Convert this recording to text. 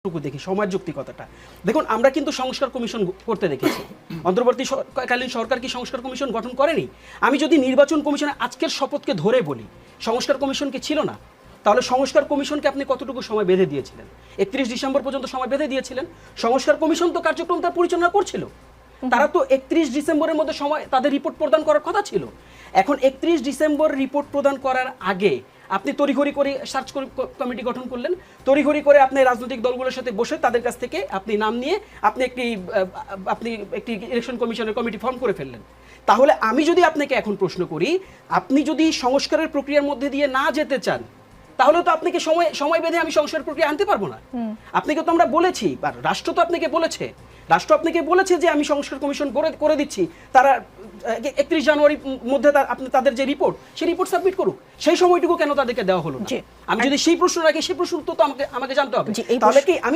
দেখি সময়ের যৌক্তিকতাটা দেখুন আমরা কিন্তু সংস্কার কমিশন করতে দেখেছি অন্তর্বর্তীকালীন সরকার কি সংস্কার কমিশন গঠন করেনি আমি যদি নির্বাচন কমিশনের আজকের শপথকে ধরে বলি সংস্কার কমিশন কি ছিল না তাহলে সংস্কার কমিশনকে আপনি কতটুকু সময় বেঁধে দিয়েছিলেন 31 ডিসেম্বর পর্যন্ত সময় বেঁধে দিয়েছিলেন সংস্কার কমিশন তো কার্যক্রম তার পরিচালনা করছিল তারা তো 31 ডিসেম্বরের মধ্যে সময় তাদের রিপোর্ট প্রদান করার কথা ছিল এখন 31 ডিসেম্বর রিপোর্ট প্রদান করার আগে আপনি তড়িঘড়ি করে সার্চ কমিটি গঠন করলেন তড়িঘড়ি করে আপনি রাজনৈতিক দলগুলোর সাথে বসে তাদের কাছ থেকে আপনি নাম নিয়ে আপনি একটি ইলেকশন কমিশনের কমিটি ফর্ম করে ফেললেন তাহলে আমি যদি আপনাকে এখন প্রশ্ন করি আপনি যদি সংস্কারের প্রক্রিয়ার মধ্যে দিয়ে না যেতে চান তাহলে তো আপনাকে সময় বেঁধে আমি সংস্কার প্রক্রিয়া আনতে পারবো না আপনাকে তো আমরা বলেছি আর রাষ্ট্র তো আপনাকে বলেছে যে আমি সংস্কার কমিশন করে দিচ্ছি তারা 31 জানুয়ারির মধ্যে তাদের যে রিপোর্ট সেই রিপোর্ট সাবমিট করুক সেই সময়টুকু কেন তাদেরকে দেওয়া হলো না আমি যদি সেই প্রশ্ন রাখি সেই প্রশ্ন তো আমাকে জানতে হবে তাহলে কি আমি